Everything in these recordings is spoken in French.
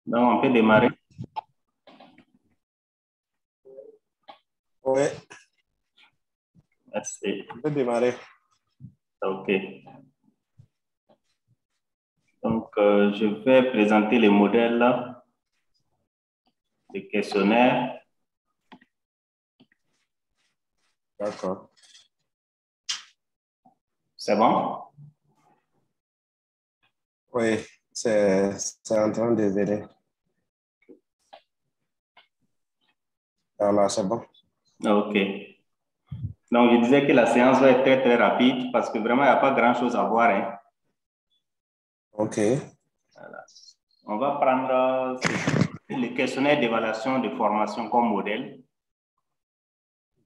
Donc, on peut démarrer. Oui, Merci. on peut démarrer. OK. Donc, je vais présenter les modèles de questionnaires. D'accord. C'est bon? Oui, c'est en train de venir. Voilà, c'est bon. OK. Donc, je disais que la séance va être très, très rapide parce que vraiment, il n'y a pas grand-chose à voir, hein. OK. Voilà. On va prendre le questionnaire d'évaluation de formation comme modèle.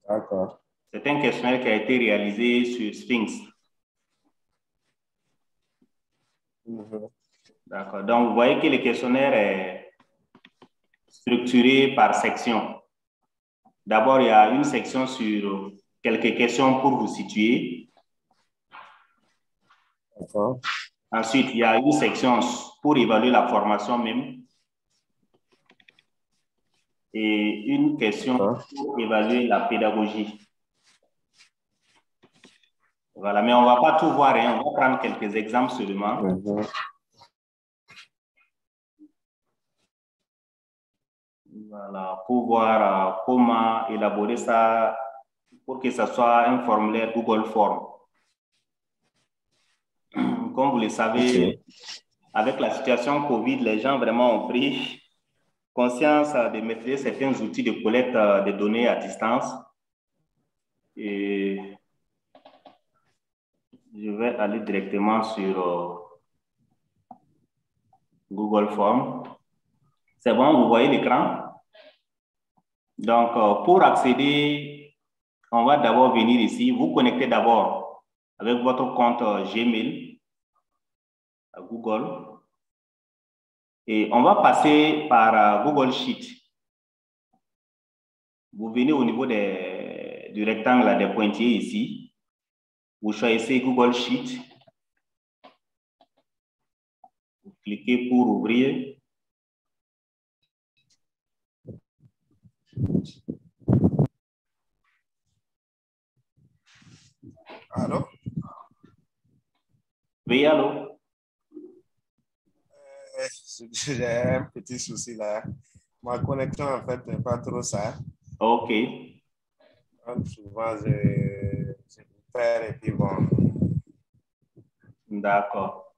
D'accord. C'est un questionnaire qui a été réalisé sur Sphinx. D'accord. Donc, vous voyez que le questionnaire est structuré par section. D'abord, il y a une section sur quelques questions pour vous situer. D'accord. Ensuite, il y a une section pour évaluer la formation même et une question pour évaluer la pédagogie. Voilà, mais on ne va pas tout voir, hein. On va prendre quelques exemples seulement. Voilà, pour voir comment élaborer ça pour que ce soit un formulaire Google Form. Comme vous le savez, avec la situation Covid, les gens vraiment ont pris conscience de maîtriser certains outils de collecte de données à distance. Et je vais aller directement sur Google Form. C'est bon, vous voyez l'écran? Donc, pour accéder, on va d'abord venir ici. Vous connectez d'abord avec votre compte Gmail à Google. Et on va passer par Google Sheet. Vous venez au niveau du rectangle des pointillés ici. Vous choisissez Google Sheet. Vous cliquez pour ouvrir. Allô? Oui, allô? J'ai un petit souci là. Ma connexion, en fait, n'est pas trop ça. OK. Donc, souvent, je perds et puis bon. D'accord.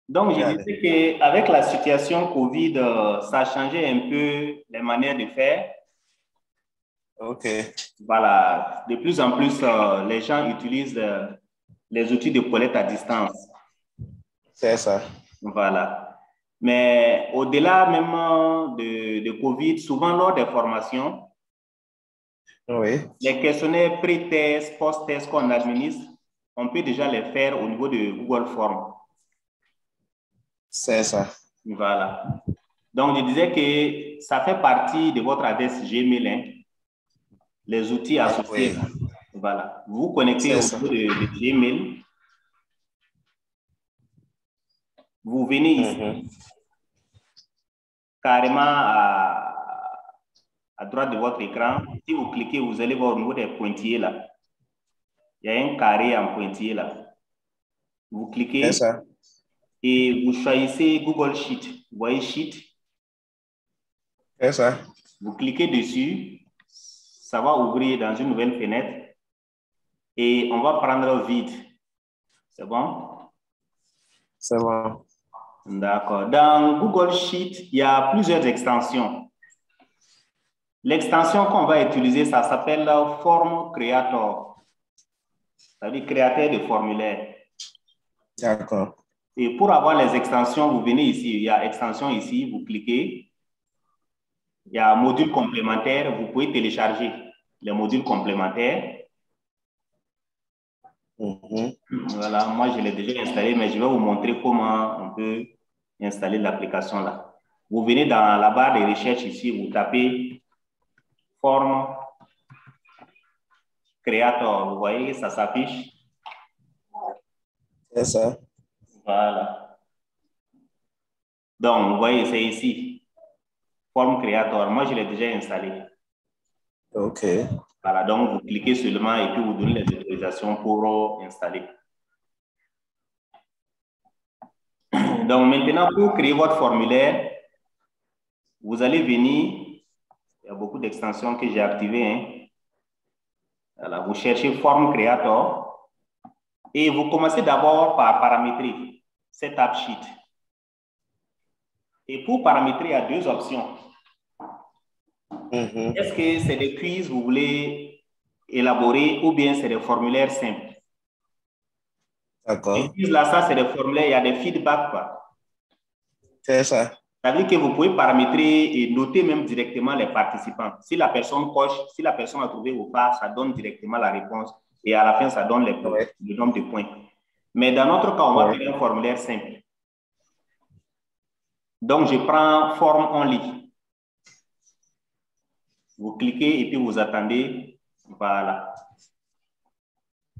Donc, je Allez. disais qu'avec la situation Covid, ça a changé un peu les manières de faire. OK. Voilà. De plus en plus, les gens utilisent les outils de collecte à distance. C'est ça. Voilà. Mais au-delà même de Covid, souvent lors des formations, Oui. les questionnaires pré-test, post-test qu'on administre, on peut déjà les faire au niveau de Google Form. C'est ça. Voilà. Donc, je disais que ça fait partie de votre adresse Gmail, hein, les outils associés. Oui. Voilà. Vous vous connectez C'est au ça. niveau de Gmail. Vous venez ici, carrément à droite de votre écran. Si vous cliquez, vous allez voir au niveau des pointillés là. Il y a un carré en pointillé là. Vous C'est cliquez ça. et vous choisissez Google Sheet. Vous voyez Sheet? C'est ça. Vous cliquez dessus. Ça va ouvrir dans une nouvelle fenêtre. Et on va prendre vide. C'est bon? C'est bon. D'accord. Dans Google Sheet, il y a plusieurs extensions. L'extension qu'on va utiliser, ça s'appelle Form Creator. Ça veut dire créateur de formulaire. D'accord. Et pour avoir les extensions, vous venez ici. Il y a extension ici, vous cliquez. Il y a module complémentaire. Vous pouvez télécharger les modules complémentaires. Voilà, moi je l'ai déjà installé, mais je vais vous montrer comment on peut installer l'application là. Vous venez dans la barre de recherche ici, vous tapez Form Creator. Vous voyez, ça s'affiche. C'est ça. Voilà. Donc, vous voyez, c'est ici. Forme créateur. Moi, je l'ai déjà installé. OK. Voilà, donc vous cliquez seulement et puis vous donnez les autorisations pour installer. Donc maintenant, pour créer votre formulaire, vous allez venir, il y a beaucoup d'extensions que j'ai activées. Hein. Voilà, vous cherchez forme créateur et vous commencez d'abord par paramétrer cette app sheet. Et pour paramétrer, il y a deux options. Est-ce que c'est des quiz que vous voulez élaborer ou bien c'est des formulaires simples? D'accord. Les quiz là, ça c'est des formulaires, il y a des feedbacks. C'est ça. Ça veut dire que vous pouvez paramétrer et noter même directement les participants. Si la personne coche, si la personne a trouvé ou pas, ça donne directement la réponse et à la fin, ça donne le nombre de points. Mais dans notre cas, on va faire un formulaire simple. Donc, je prends forme only. Vous cliquez et puis vous attendez. Voilà.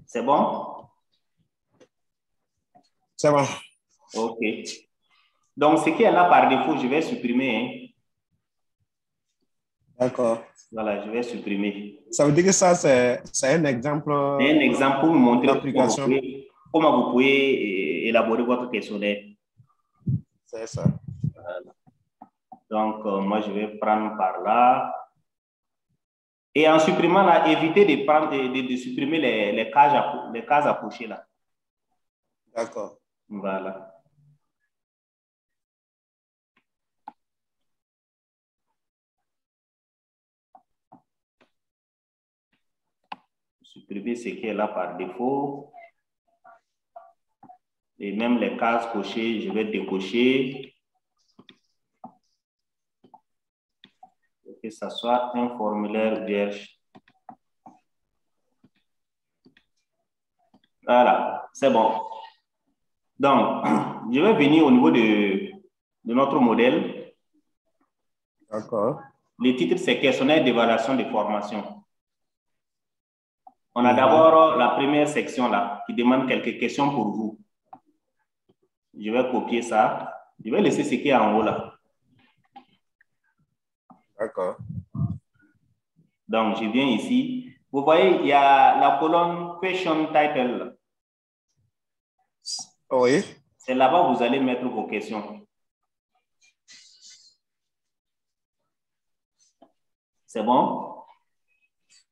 C'est bon? C'est bon. OK. Donc, ce qui est là par défaut, je vais supprimer. Hein. D'accord. Voilà, je vais supprimer. Ça veut dire que ça, c'est un exemple. C'est un exemple pour vous montrer comment vous pouvez élaborer votre questionnaire. C'est ça. Voilà. Donc, moi, je vais prendre par là. Et en supprimant là, évitez de supprimer les cases à cocher là. D'accord. Voilà. Supprimer ce qui est là par défaut. Et même les cases cochées, je vais décocher. Pour que ça soit un formulaire vierge. Voilà, c'est bon. Donc, je vais venir au niveau de notre modèle. D'accord. Le titre, c'est questionnaire d'évaluation de formation. On a d'abord la première section là, qui demande quelques questions pour vous. Je vais copier ça. Je vais laisser ce qui est en haut là. D'accord. Donc, je viens ici. Vous voyez, il y a la colonne Question Title. Oui. C'est là-bas que vous allez mettre vos questions. C'est bon?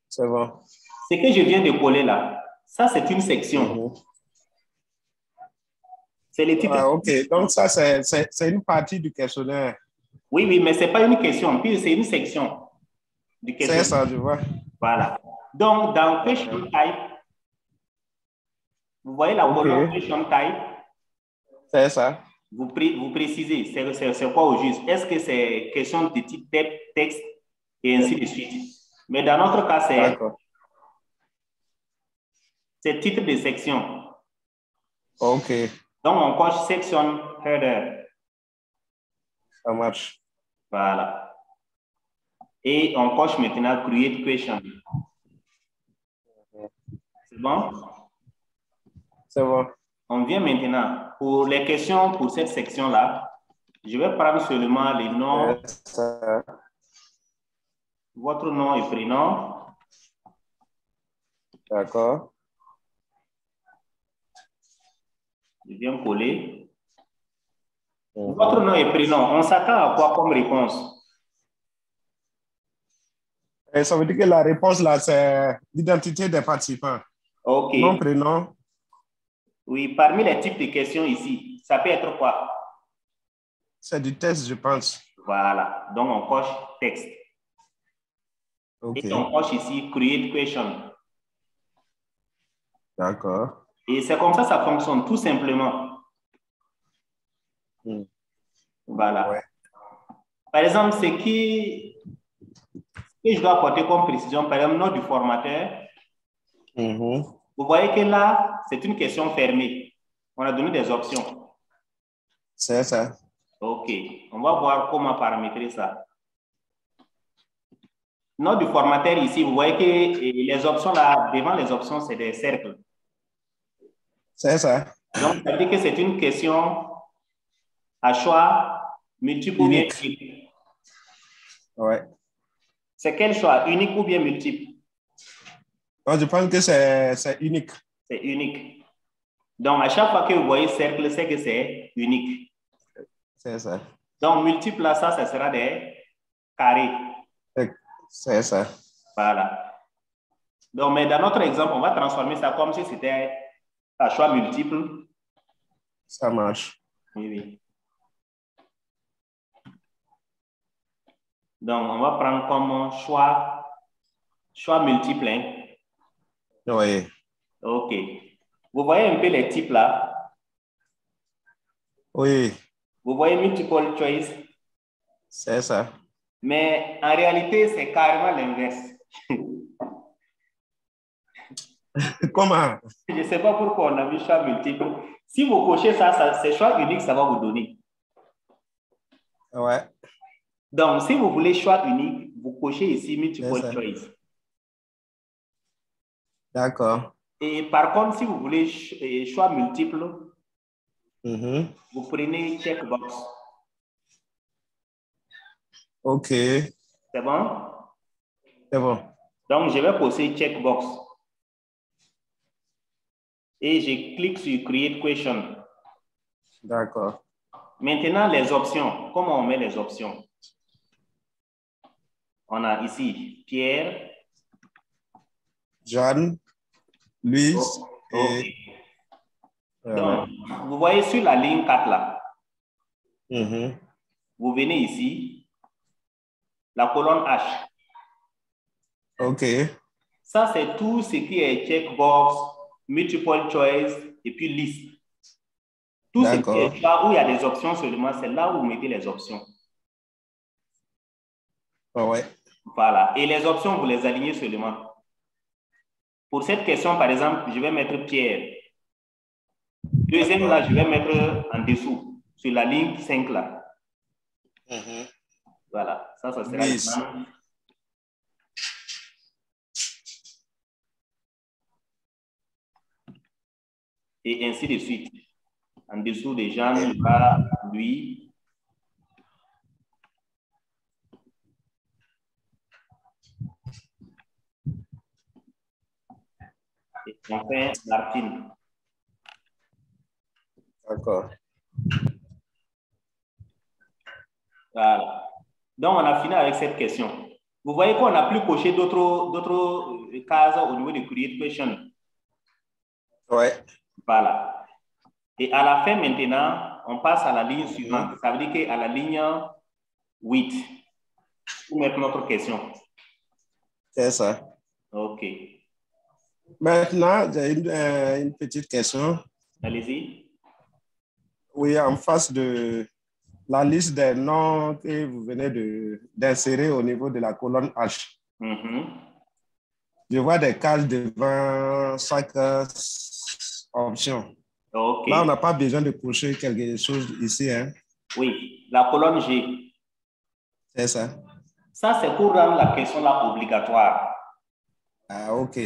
C'est bon. Ce que je viens de coller là, ça c'est une section. C'est le titre. Ah, OK. Donc, ça, c'est une partie du questionnaire. Oui, oui, mais ce n'est pas une question, puis c'est une section du questionnaire. C'est ça, je vois. Voilà. Donc, dans Question Type, vous voyez la colonne Question Type? C'est ça. Vous précisez, c'est quoi au juste? Est-ce que c'est question de type texte et ainsi de suite? Mais dans notre cas, c'est titre de section. OK. Donc, on coche section header. Ça marche. Voilà. Et on coche maintenant create question. C'est bon? C'est bon. On vient maintenant pour les questions pour cette section-là. Je vais prendre seulement les noms, votre nom et prénom. D'accord. Je viens coller. Votre nom et prénom, on s'attend à quoi comme réponse? Et ça veut dire que la réponse là, c'est l'identité des participants. OK. Nom, prénom. Oui, parmi les types de questions ici, ça peut être quoi? C'est du texte, je pense. Voilà. Donc, on coche texte. OK. Et on coche ici create question. D'accord. Et c'est comme ça fonctionne, tout simplement. Voilà. Ouais. Par exemple, ce que je dois apporter comme précision, par exemple, nom du formateur. Vous voyez que là, c'est une question fermée. On a donné des options. C'est ça. OK. On va voir comment paramétrer ça. Nom du formateur ici, vous voyez que les options là, devant les options, c'est des cercles. C'est ça. Donc, ça veut dire que c'est une question à choix Multiple ou bien unique? Ouais. C'est quel choix? Unique ou bien multiple? Non, je pense que c'est unique. C'est unique. Donc, à chaque fois que vous voyez cercle, c'est que c'est unique. C'est ça. Donc, multiple, là, ça sera des carrés. C'est ça. Voilà. Donc, mais dans notre exemple, on va transformer ça comme si c'était un choix multiple. Ça marche. Oui, oui. Donc, on va prendre comme choix multiple. Hein? Oui. OK. Vous voyez un peu les types là? Oui. Vous voyez multiple choice? C'est ça. Mais en réalité, c'est carrément l'inverse. Comment? Je ne sais pas pourquoi on a mis choix multiple. Si vous cochez ça c'est choix unique, ça va vous donner. Ouais. Donc, si vous voulez choix unique, vous cochez ici multiple choice. D'accord. Et par contre, si vous voulez choix multiple, vous prenez checkbox. OK. C'est bon? C'est bon. Donc, je vais poser checkbox. Et je clique sur Create Question. D'accord. Maintenant, les options. Comment on met les options? On a ici Pierre, Jeanne, Louise et... Voilà. Donc, vous voyez sur la ligne 4 là. Vous venez ici, la colonne H. OK. Ça, c'est tout ce qui est checkbox, multiple choice et puis liste. Tout ce qui est là où il y a des options seulement, c'est là où vous mettez les options. Ouais. Voilà. Et les options, vous les alignez seulement. Pour cette question, par exemple, je vais mettre Pierre. Deuxième, là, je vais mettre en dessous, sur la ligne 5 là. Voilà. Ça sera le et ainsi de suite. En dessous des gens, il y a lui. Et enfin, Martine. D'accord. Voilà. Donc, on a fini avec cette question. Vous voyez qu'on n'a plus coché d'autres cases au niveau de Create Question. Ouais. Voilà. Et à la fin, maintenant, on passe à la ligne suivante. Ça veut dire qu'à la ligne 8, pour mettre notre question. C'est ça. OK. Maintenant, j'ai une petite question. Allez-y. Oui, en face de la liste des noms que vous venez d'insérer au niveau de la colonne H. Je vois des cases devant chaque option. OK. Là, on n'a pas besoin de cocher quelque chose ici. Hein? Oui, la colonne G. C'est ça. Ça, c'est pour rendre la question là obligatoire. Ah, OK.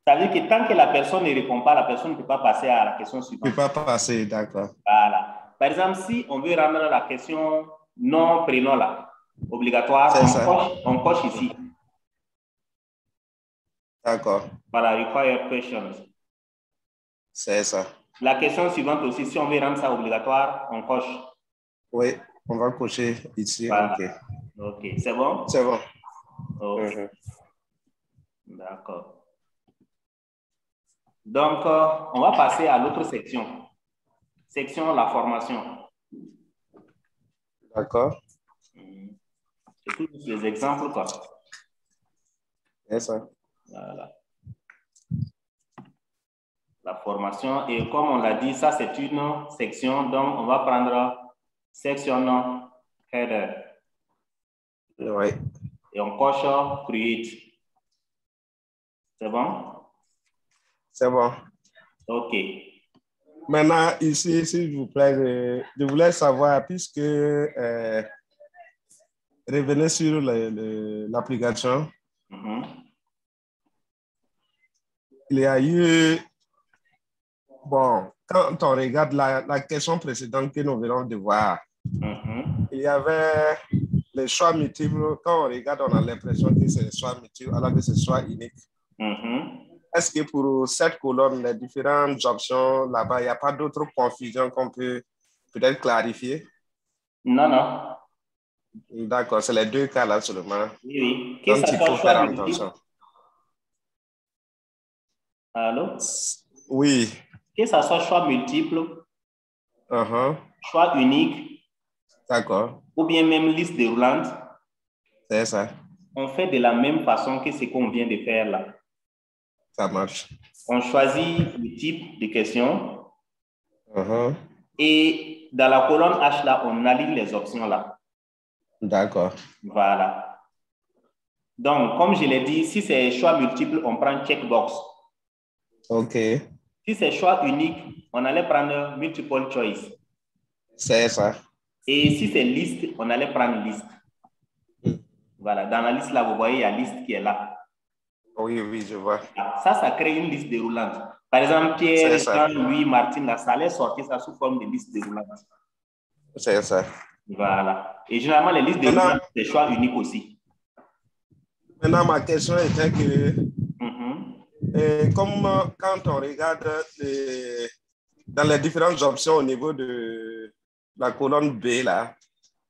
Ça veut dire que tant que la personne ne répond pas, la personne ne peut pas passer à la question suivante. Ne peut pas passer, d'accord. Voilà. Par exemple, si on veut rendre la question nom, prénom là, obligatoire, on coche ici. D'accord. Voilà, require questions. C'est ça. La question suivante aussi, si on veut rendre ça obligatoire, on coche. Oui, on va cocher ici. Voilà. OK. OK, c'est bon? C'est bon. OK. D'accord. Donc, on va passer à l'autre section. Section la formation. D'accord. C'est tous les exemples, quoi. C'est ça. Voilà. La formation. Et comme on l'a dit, ça, c'est une section. Donc, on va prendre section header. Oui. Et on coche create. C'est bon? C'est bon. OK. Maintenant, ici, s'il vous plaît, je voulais savoir, puisque revenez sur l'application, il y a eu, bon, quand on regarde la question précédente que nous venons de voir, il il y avait les choix multiples. Quand on regarde, on a l'impression que c'est choix multiples alors que c'est choix unique. Est-ce que pour cette colonne, les différentes options là-bas, il n'y a pas d'autres confusions qu'on peut peut-être clarifier? Non, non. D'accord, c'est les deux cas là seulement. Oui, oui. Que Donc, ça il soit faut choix faire multiple. attention. Allô? Oui. Que ça soit choix multiple, choix unique, d'accord, ou bien même liste déroulante, c'est ça. on fait de la même façon que ce qu'on vient de faire là. Ça marche. On choisit le type de question et dans la colonne H là, on aligne les options là. D'accord. Voilà. Donc, comme je l'ai dit, si c'est choix multiple, on prend checkbox. OK. Si c'est choix unique, on allait prendre multiple choice. C'est ça. Et si c'est liste, on allait prendre liste. Voilà, dans la liste là, vous voyez, il y a liste qui est là. Oui, oui, je vois. Ça crée une liste déroulante. Par exemple, Pierre, Jean, Louis, Martine, là, ça allait sortir ça sous forme de liste déroulante. C'est ça. Voilà. Et généralement, les listes déroulantes, c'est choix unique aussi. Maintenant, ma question était que, comme quand on regarde dans les différentes options au niveau de la colonne B, là,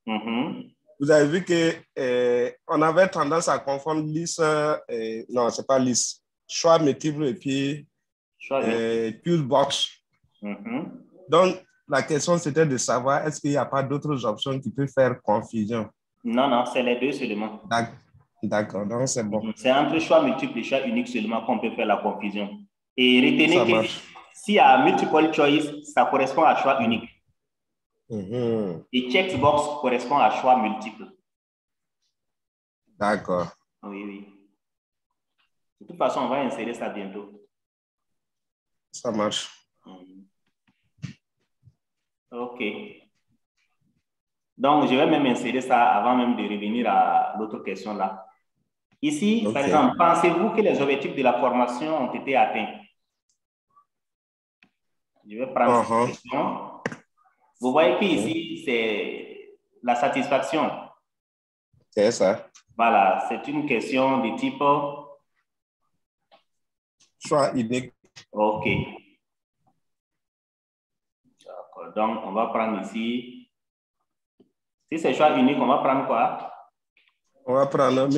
vous avez vu que on avait tendance à confondre liste, non, c'est pas liste, choix multiple et puis pure box. Donc, la question, c'était de savoir, est-ce qu'il n'y a pas d'autres options qui peuvent faire confusion? Non, non, c'est les deux seulement. D'accord, donc c'est bon. C'est entre choix multiple et choix unique seulement qu'on peut faire la confusion. Et retenez que s'il y a multiple choice, ça correspond à choix unique. Et checkbox correspond à choix multiple. D'accord. Oui, oui. De toute façon, on va insérer ça bientôt. Ça marche. OK. Donc, je vais même insérer ça avant même de revenir à l'autre question là. Ici, par exemple, pensez-vous que les objectifs de la formation ont été atteints? Je vais prendre cette question. Vous voyez qu'ici, c'est la satisfaction. C'est ça. Voilà, c'est une question de type choix unique. OK. D'accord. Donc, on va prendre ici. Si c'est choix unique, on va prendre quoi? On va prendre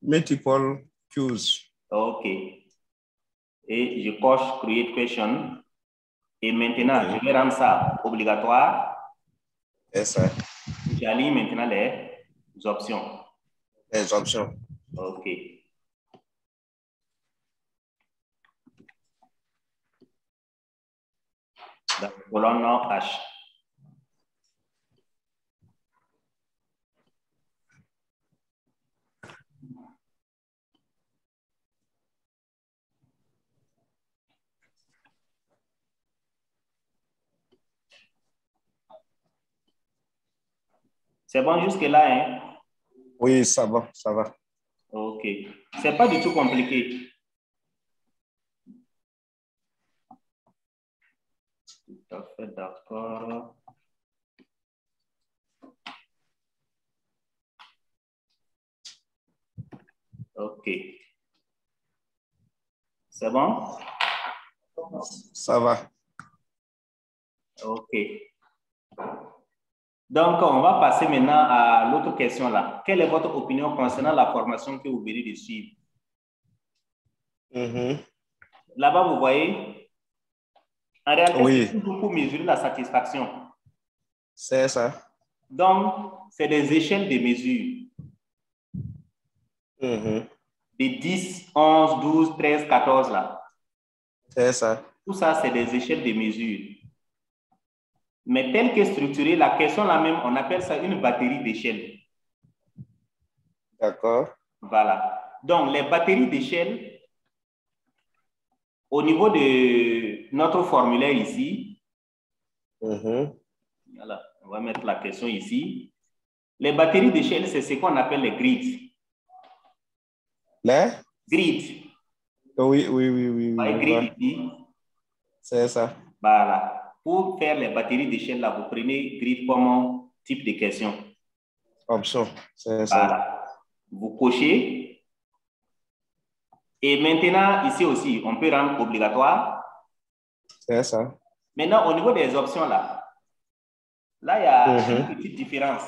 multiple choose. OK. Et je coche create question. Et maintenant, je vais rendre ça obligatoire. C'est ça. J'aligne maintenant les options. Les options. OK. Dans la colonne H. C'est bon jusque-là, hein? Oui, ça va, ça va. OK. C'est pas du tout compliqué. Tout à fait d'accord. OK. C'est bon? Ça va. OK. Donc, on va passer maintenant à l'autre question là. Quelle est votre opinion concernant la formation que vous venez de suivre? Là-bas, vous voyez, en réalité, c'est toujours pour mesurer la satisfaction. C'est ça. Donc, c'est des échelles de mesure. De 10, 11, 12, 13, 14 là. C'est ça. Tout ça, c'est des échelles de mesure. Mais telle que structurée, la question là même, on appelle ça une batterie d'échelles. D'accord. Voilà. Donc, les batteries d'échelles, au niveau de notre formulaire ici, voilà, on va mettre la question ici. Les batteries d'échelles, c'est ce qu'on appelle les grids. Les? Grids. Oui, oui, oui, oui. Grid ici. C'est ça. Voilà. Pour faire les batteries d'échelle, là, vous prenez grid comme type de question. Option, c'est ça. Voilà. Vous cochez. Et maintenant, ici aussi, on peut rendre obligatoire. C'est ça. Maintenant, au niveau des options, là il y a une petite différence.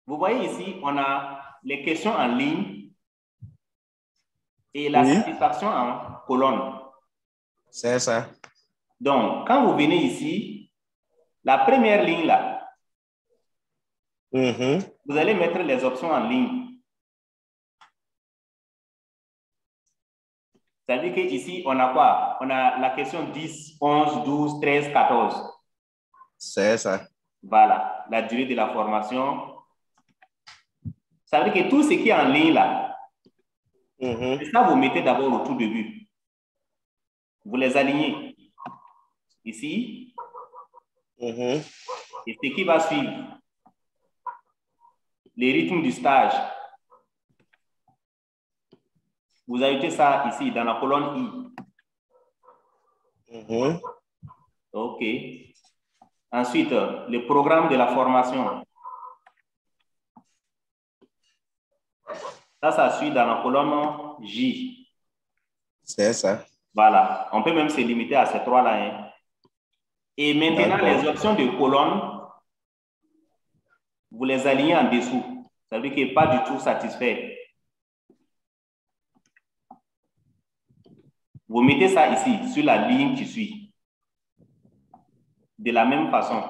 Vous voyez ici, on a les questions en ligne et la satisfaction en colonne. C'est ça. Donc, quand vous venez ici, la première ligne là, vous allez mettre les options en ligne. Ça veut dire qu'ici, on a quoi? On a la question 10, 11, 12, 13, 14. C'est ça. Voilà, la durée de la formation. Ça veut dire que tout ce qui est en ligne là, ça vous mettez d'abord au tout début. Vous les alignez ici. Et ce qui va suivre, les rythmes du stage. Vous ajoutez ça ici dans la colonne I. OK. Ensuite, le programme de la formation. Ça suit dans la colonne J. C'est ça. Voilà. On peut même se limiter à ces trois-là. Hein. Et maintenant, les options de colonne, vous les alignez en dessous. Ça veut dire qu'il n'est pas du tout satisfait. Vous mettez ça ici, sur la ligne qui suit. De la même façon.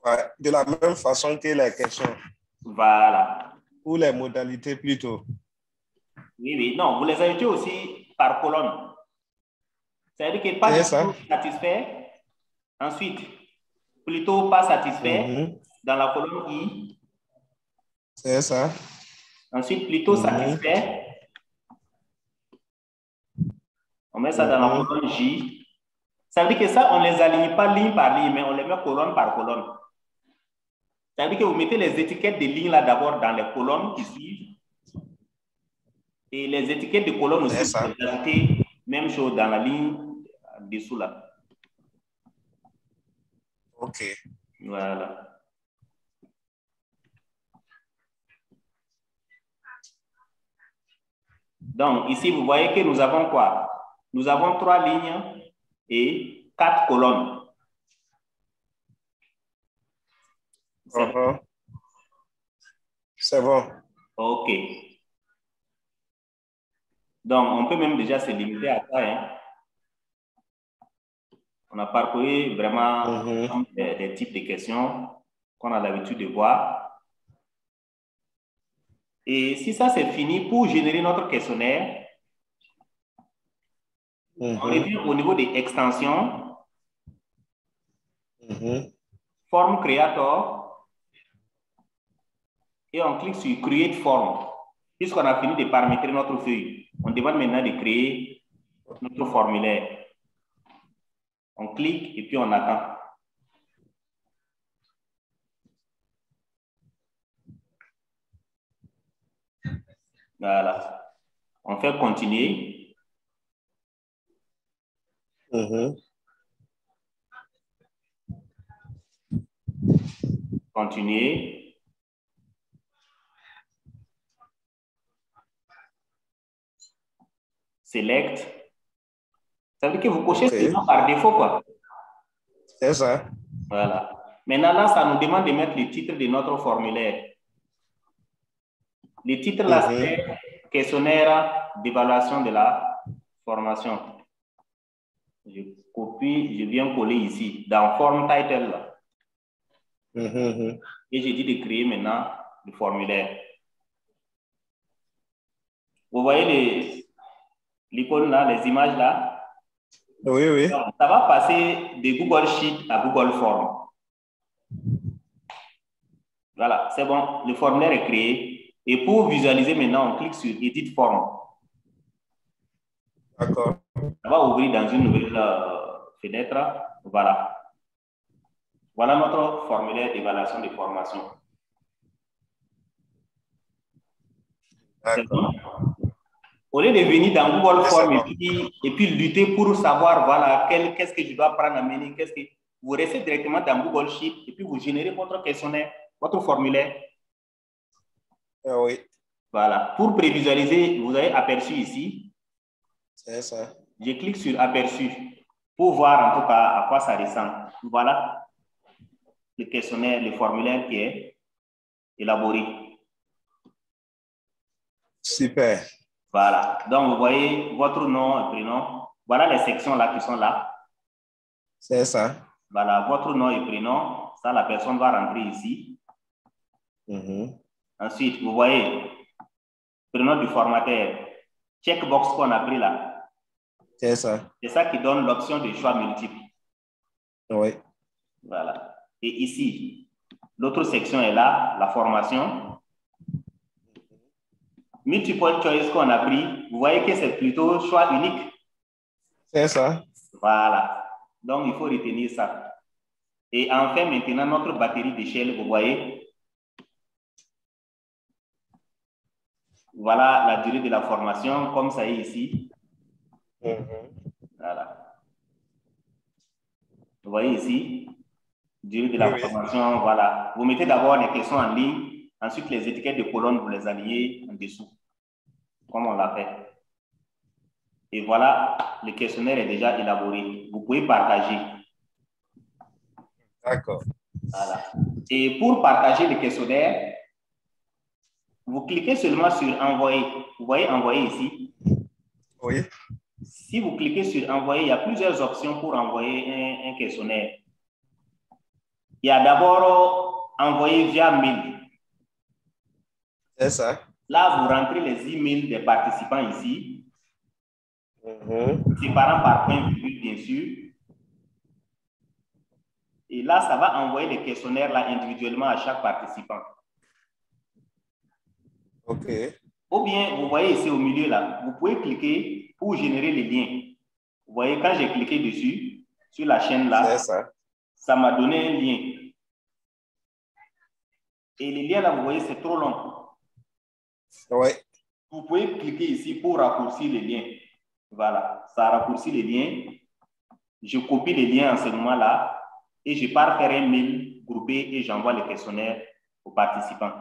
Ouais, de la même façon que les questions. Voilà. Ou les modalités plutôt. Oui, oui. Non, vous les ajoutez aussi par colonne. Ça veut dire qu'il n'est pas du tout satisfait. Ensuite, plutôt pas satisfait dans la colonne I. C'est ça. Ensuite, plutôt satisfait. On met ça dans la colonne J. Ça veut dire que ça, on ne les aligne pas ligne par ligne, mais on les met colonne par colonne. Ça veut dire que vous mettez les étiquettes de lignes là d'abord dans les colonnes qui suivent. Et les étiquettes de colonnes aussi, vous les ajoutez, même chose dans la ligne dessous là. OK. Voilà. Donc, ici, vous voyez que nous avons quoi? Nous avons 3 lignes et 4 colonnes. C'est bon? C'est bon. OK. Donc, on peut même déjà se limiter à ça. Hein. On a parcouru vraiment des types de questions qu'on a l'habitude de voir. Et si ça c'est fini, pour générer notre questionnaire, on revient au niveau des extensions, form creator, et on clique sur create form. Puisqu'on a fini de paramétrer notre feuille, on demande maintenant de créer notre formulaire. On clique et puis on attend. Voilà. On fait continuer. Continuer. Select. Ça veut dire que vous cochez seulement par défaut, quoi. C'est ça. Voilà. Maintenant, là, ça nous demande de mettre le titre de notre formulaire. Le titre, là, c'est questionnaire d'évaluation de la formation. Je copie, je viens coller ici, dans Form Title, là. Et j'ai dit de créer maintenant le formulaire. Vous voyez l'icône là, les images là? Oui, oui. Donc, ça va passer de Google Sheet à Google Form. Voilà, c'est bon, le formulaire est créé. Et pour visualiser maintenant, on clique sur Edit Form. D'accord. Ça va ouvrir dans une nouvelle fenêtre. Voilà. Voilà notre formulaire d'évaluation de formation. C'est bon? Au lieu de venir dans Google Form bon. et puis lutter pour savoir, voilà, qu'est-ce que je dois prendre à mener, vous restez directement dans Google Sheet et puis vous générez votre questionnaire, votre formulaire. Oui. Voilà. Pour prévisualiser, vous avez aperçu ici. C'est ça. Je clique sur aperçu pour voir en tout cas à quoi ça ressemble. Voilà le questionnaire, le formulaire qui est élaboré. Super. Voilà. Donc, vous voyez votre nom et prénom. Voilà les sections là qui sont là. C'est ça. Voilà, votre nom et prénom. Ça, la personne va rentrer ici. Ensuite, vous voyez, prénom du formateur. Checkbox qu'on a pris là. C'est ça. C'est ça qui donne l'option de choix multiple. Oui. Voilà. Et ici, l'autre section est là, la formation. Multiple choice qu'on a pris, vous voyez que c'est plutôt choix unique. C'est ça. Voilà. Donc, il faut retenir ça. Et enfin, maintenant, notre batterie d'échelle, vous voyez. Voilà la durée de la formation, comme ça est ici. Voilà. Vous voyez ici, durée de la formation, voilà. Vous mettez d'abord les questions en ligne, ensuite les étiquettes de colonne, vous les alliez en dessous, comme on l'a fait. Et voilà, le questionnaire est déjà élaboré. Vous pouvez partager. D'accord. Voilà. Et pour partager le questionnaire, vous cliquez seulement sur envoyer. Vous voyez envoyer ici? Oui. Si vous cliquez sur envoyer, il y a plusieurs options pour envoyer un questionnaire. Il y a d'abord envoyer via mail. C'est ça. Là, vous rentrez les emails des participants ici, séparant par point virgule, bien sûr. Et là, ça va envoyer les questionnaires là individuellement à chaque participant. OK. Ou bien, vous voyez ici au milieu là, vous pouvez cliquer pour générer les liens. Vous voyez, quand j'ai cliqué dessus, sur la chaîne là, ça m'a donné un lien. Et les liens là, vous voyez, c'est trop long. Oui. Vous pouvez cliquer ici pour raccourcir les liens. Voilà, ça raccourcit les liens. Je copie les liens en ce moment-là et je pars faire un mail groupé et j'envoie le questionnaire aux participants.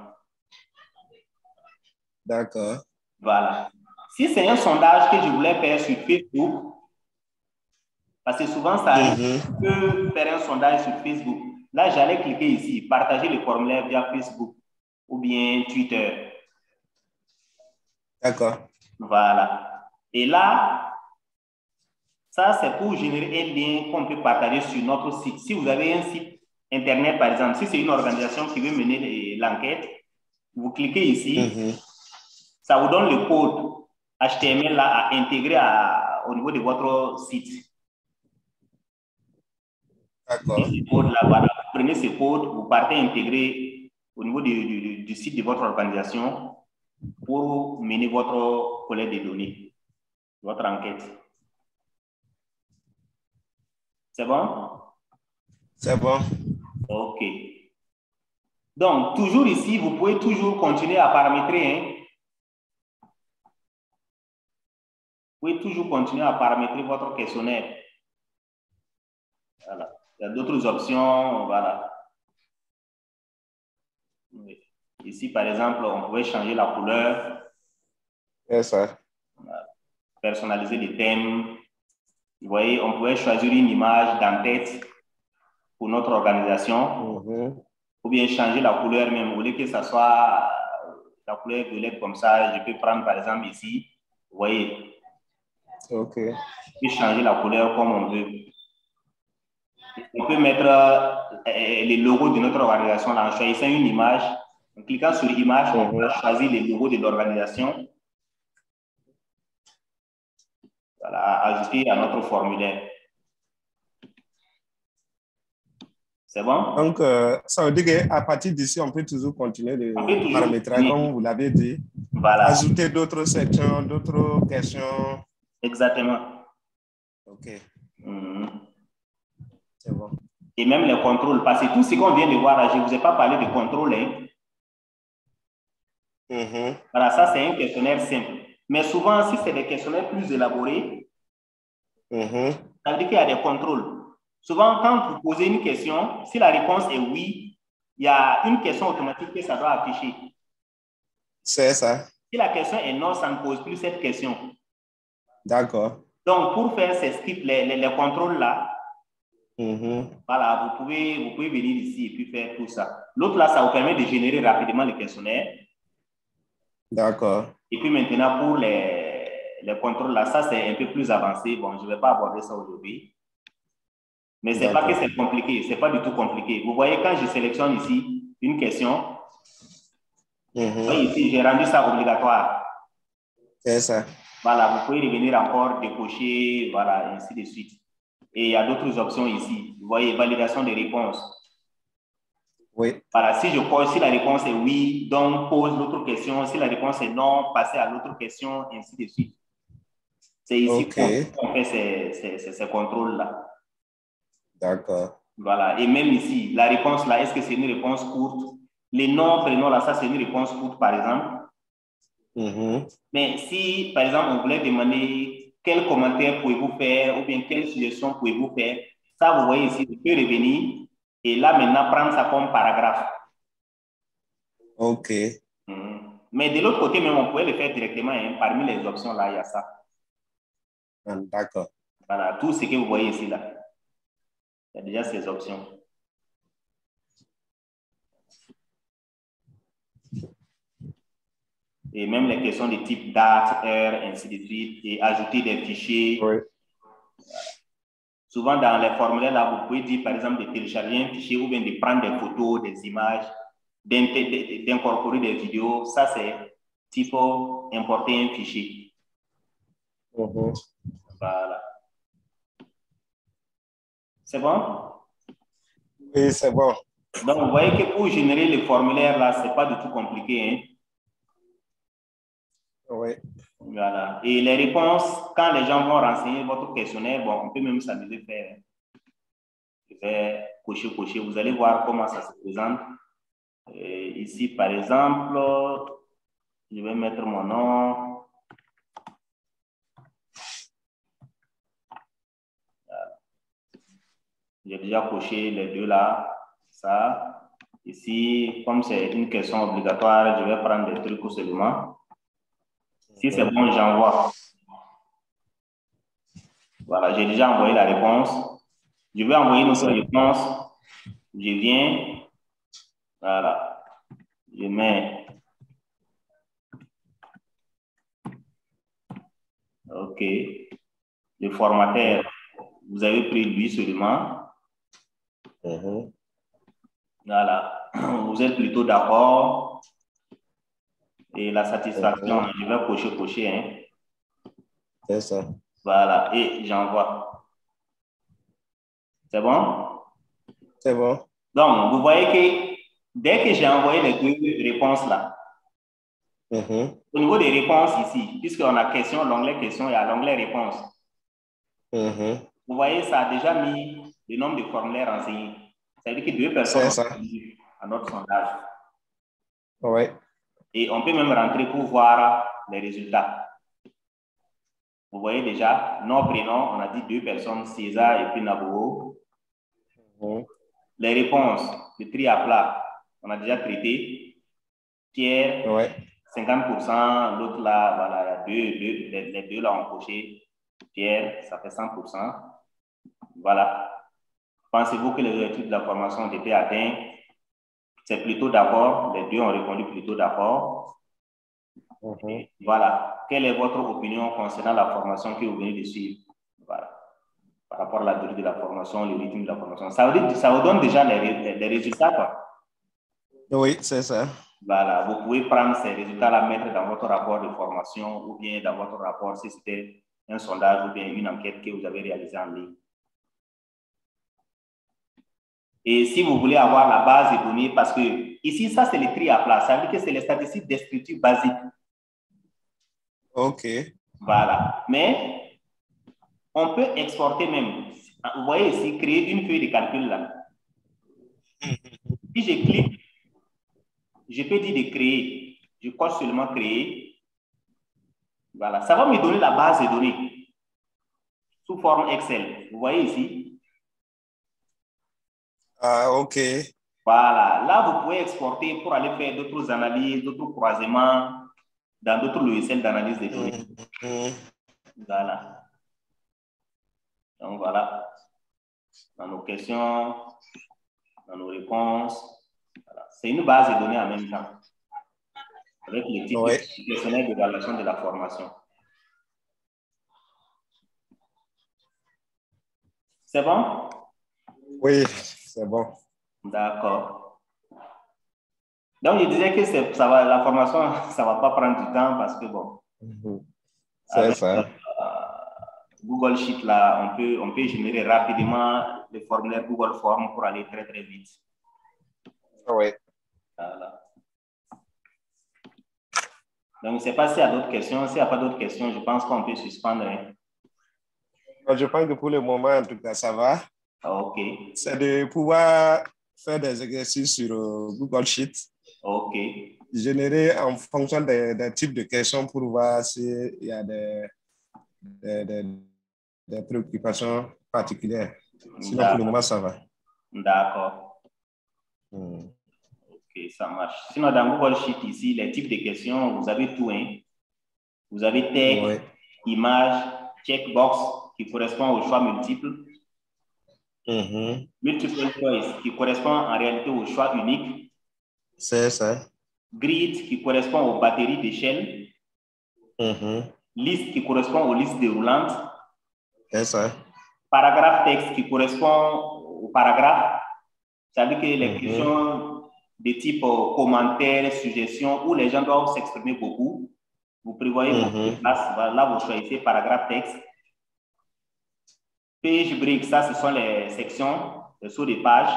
D'accord. Voilà. Si c'est un sondage que je voulais faire sur Facebook, parce que souvent ça arrive que faire un sondage sur Facebook, là j'allais cliquer ici, partager le formulaire via Facebook ou bien Twitter. D'accord. Voilà. Et là, ça c'est pour générer un lien qu'on peut partager sur notre site. Si vous avez un site internet par exemple, si c'est une organisation qui veut mener l'enquête, vous cliquez ici, ça vous donne le code HTML là, à intégrer au niveau de votre site. D'accord. Voilà. Vous prenez ce code, vous partez intégrer au niveau du site de votre organisation pour mener votre collecte de données, votre enquête. C'est bon? C'est bon. OK. Donc, toujours ici, vous pouvez toujours continuer à paramétrer. Hein? Vous pouvez toujours continuer à paramétrer votre questionnaire. Voilà. Il y a d'autres options. Voilà. Ici, par exemple, on pouvait changer la couleur. C'est ça. Voilà. Personnaliser les thèmes. Vous voyez, on pouvait choisir une image d'en-tête pour notre organisation. Ou bien changer la couleur même. Vous voulez que ça soit la couleur violette comme ça. Je peux prendre, par exemple, ici. Vous voyez. OK. On peut changer la couleur comme on veut. On peut mettre les logos de notre organisation là, en choisissant une image. En cliquant sur l'image, on peut choisir les logos de l'organisation. Voilà, ajouter à notre formulaire. C'est bon? Donc, ça veut dire qu'à partir d'ici, on peut toujours continuer le paramétrage, comme vous l'avez dit. Voilà. Ajouter d'autres sections, d'autres questions. Exactement. OK. C'est bon. Et même les contrôles, parce que tout ce qu'on vient de voir là, je ne vous ai pas parlé de contrôle. Hein. Voilà, ça c'est un questionnaire simple. Mais souvent, si c'est des questionnaires plus élaborés, ça veut dire qu'il y a des contrôles. Souvent, quand vous posez une question, si la réponse est oui, il y a une question automatique que ça doit afficher. C'est ça. Si la question est non, ça ne pose plus cette question. D'accord. Donc, pour faire ces scripts, les contrôles-là, voilà, vous pouvez venir ici et puis faire tout ça. L'autre, là, ça vous permet de générer rapidement le questionnaire. D'accord. Et puis maintenant, pour les contrôles, là, ça, c'est un peu plus avancé. Bon, je ne vais pas aborder ça aujourd'hui. Mais ce n'est pas que c'est compliqué. Ce n'est pas du tout compliqué. Vous voyez, quand je sélectionne ici une question, vous voyez ici, j'ai rendu ça obligatoire. C'est ça. Voilà, vous pouvez revenir encore, décocher, voilà, ainsi de suite. Et il y a d'autres options ici. Vous voyez, validation des réponses. Oui. Voilà, si je coche, si la réponse est oui, donc pose l'autre question. Si la réponse est non, passez à l'autre question, ainsi de suite. C'est ici qu'on fait ces contrôles-là. D'accord. Voilà, et même ici, la réponse là, est-ce que c'est une réponse courte? Les noms, prénoms là, ça c'est une réponse courte par exemple. Mais si, par exemple, on voulait demander quel commentaire pouvez-vous faire ou bien quelle suggestion pouvez-vous faire, ça vous voyez ici, vous pouvez revenir et là maintenant prendre ça comme paragraphe. OK. Mais de l'autre côté, même, on pouvait le faire directement. Hein, parmi les options, là, il y a ça. D'accord. Voilà, tout ce que vous voyez ici, là. Il y a déjà ces options. Et même les questions de type date, heure, ainsi de suite, et ajouter des fichiers. Oui. Voilà. Souvent, dans les formulaires, là, vous pouvez dire, par exemple, de télécharger un fichier ou bien de prendre des photos, des images, d'incorporer des vidéos. Ça, c'est il faut importer un fichier. Voilà. C'est bon? Oui, c'est bon. Donc, vous voyez que pour générer le formulaire, là, ce n'est pas du tout compliqué. Hein? Oui. Voilà. Et les réponses, quand les gens vont renseigner votre questionnaire, bon, on peut même s'amuser à faire. Je vais cocher. Vous allez voir comment ça se présente. Ici, par exemple, je vais mettre mon nom. Voilà. J'ai déjà coché les deux là. Ça. Ici, comme c'est une question obligatoire, je vais prendre des trucs seulement. Si c'est bon, j'envoie. Voilà, j'ai déjà envoyé la réponse. Je vais envoyer notre réponse. Je viens. Voilà. Je mets. OK. Le formateur, vous avez pris lui seulement. Voilà. Vous êtes plutôt d'accord. Et la satisfaction, je vais cocher. Hein. C'est ça. Voilà. Et j'envoie. C'est bon? C'est bon. Donc, vous voyez que dès que j'ai envoyé les deux réponses là, au niveau des réponses ici, puisqu'on a question, l'onglet question et à l'onglet réponse, vous voyez, ça a déjà mis le nombre de formulaires renseignés. Ça veut dire que 2 personnes ont répondu à notre sondage. Oui. Et on peut même rentrer pour voir les résultats. Vous voyez déjà, nom, prénom, on a dit 2 personnes, César et puis Naboo. Les réponses, le tri à plat, on a déjà traité. Pierre, 50%, l'autre là, voilà, les deux là ont coché. Pierre, ça fait 100%. Voilà. Pensez-vous que les objectifs de la formation ont été atteints? C'est plutôt d'accord. Les deux ont répondu plutôt d'accord. Voilà. Quelle est votre opinion concernant la formation que vous venez de suivre? Voilà. Par rapport à la durée de la formation, le rythme de la formation. Ça vous donne déjà les résultats, quoi. Oui, c'est ça. Voilà. Vous pouvez prendre ces résultats-là, mettre dans votre rapport de formation ou bien dans votre rapport si c'était un sondage ou bien une enquête que vous avez réalisée en ligne. Et si vous voulez avoir la base de données, parce que ici, ça, c'est le tri à plat. Ça veut dire que c'est les statistiques descriptives basiques. OK. Voilà. Mais on peut exporter même. Vous voyez ici, créer une feuille de calcul là. Si je clique, je peux dire de créer. Je coche seulement créer. Voilà, ça va me donner la base de données sous forme Excel. Vous voyez ici? Ah, OK. Voilà, là, vous pouvez exporter pour aller faire d'autres analyses, d'autres croisements dans d'autres logiciels d'analyse des données. Voilà. Donc, voilà. Dans nos questions, dans nos réponses. Voilà. C'est une base de données en même temps, avec les types de questionnaires d'évaluation de la formation. C'est bon? Oui, c'est bon. D'accord. Donc, je disais que ça va, la formation, ça ne va pas prendre du temps parce que, bon, c'est ça. Google Sheet, là, on peut générer rapidement le formulaire Google Form pour aller très, très vite. Oui. Voilà. Donc, je ne sais pas s'il y a d'autres questions. S'il n'y a pas d'autres questions, je pense qu'on peut suspendre. Hein. Je pense que pour le moment, en tout cas, ça va. OK. C'est de pouvoir faire des exercices sur Google Sheet. OK. Générer en fonction des types de questions pour voir s'il y a des préoccupations particulières. Sinon, pour le moment, ça va. D'accord. OK, ça marche. Sinon, dans Google Sheet, ici, les types de questions, vous avez tout. Hein? Vous avez texte, image, checkbox qui correspond au choix multiple. Multiple choice qui correspond en réalité au choix unique. C'est ça. Grid qui correspond aux batteries d'échelle. Liste qui correspond aux listes déroulantes. C'est ça. Paragraphe texte qui correspond au paragraphe. Ça veut dire que les questions de type commentaires, suggestions, où les gens doivent s'exprimer beaucoup, vous prévoyez beaucoup de place. Là, vous choisissez paragraphe texte. Page break, ça, ce sont les sections, les sauts de page.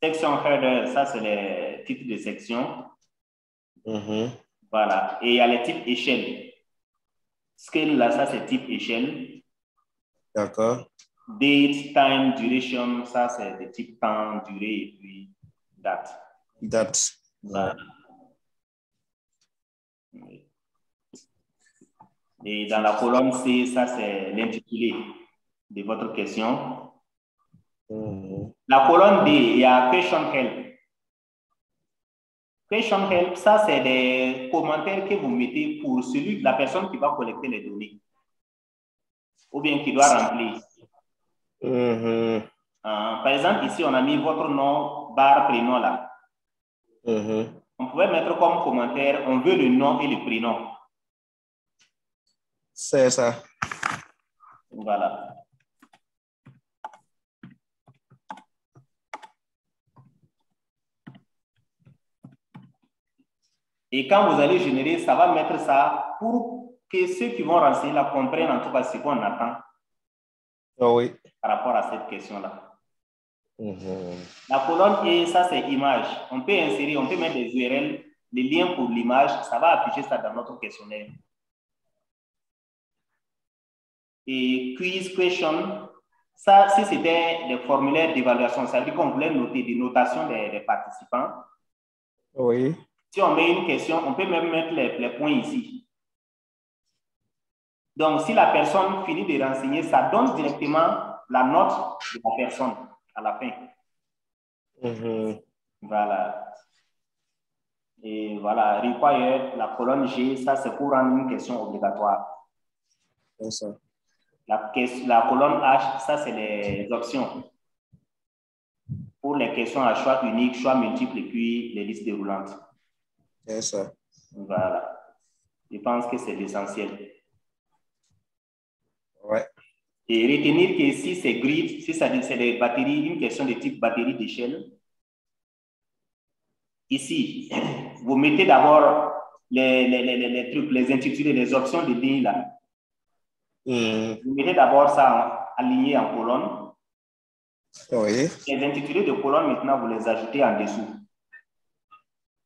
Section header, ça, c'est les titres de section. Voilà. Et il y a les types échelle. Scale, là, ça, c'est type échelle. D'accord. Date, time, duration, ça, c'est des types temps, durée et puis date. Date. Voilà. Et dans la colonne C, ça, c'est l'intitulé de votre question. La colonne D, il y a question help. Question help, ça, c'est des commentaires que vous mettez pour celui, la personne qui va collecter les données ou bien qui doit remplir. Par exemple, ici, on a mis votre nom, barre, prénom là. On pouvait mettre comme commentaire, on veut le nom et le prénom. C'est ça. Voilà. Et quand vous allez générer, ça va mettre ça pour que ceux qui vont renseigner la comprennent en tout cas ce qu'on attend par rapport à cette question-là. La colonne E, ça c'est image. On peut insérer, on peut mettre des URL, les liens pour l'image, ça va afficher ça dans notre questionnaire. Et quiz question, ça si c'était des formulaires d'évaluation, ça veut dire qu'on voulait noter des notations des participants. Oui. Si on met une question, on peut même mettre les points ici. Donc, si la personne finit de renseigner, ça donne directement la note de la personne à la fin. Voilà. Et voilà, required, la colonne G, ça c'est pour rendre une question obligatoire. C'est ça. La colonne H, ça c'est les options. Pour les questions à choix unique, choix multiple et puis les listes déroulantes. C'est ça. Voilà. Je pense que c'est l'essentiel. Ouais. Et retenir que si c'est grid, si c'est des batteries, une question de type batterie d'échelle, ici, vous mettez d'abord les trucs, les intitulés, les options de ligne là. Vous mettez d'abord ça aligné en colonne. Oui. Les intitulés de colonne, maintenant, vous les ajoutez en dessous.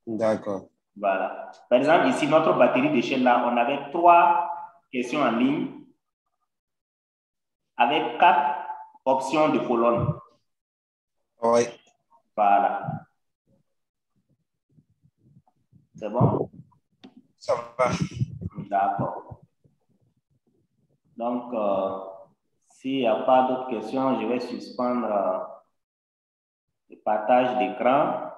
D'accord. Voilà. Par exemple, ici, notre batterie d'échelle là, on avait 3 questions en ligne avec 4 options de colonne. Oui. Voilà. C'est bon? Ça va. D'accord. Donc, s'il n'y a pas d'autres questions, je vais suspendre le partage d'écran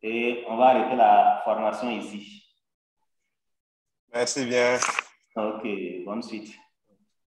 et on va arrêter la formation ici. Merci bien. OK, bonne suite.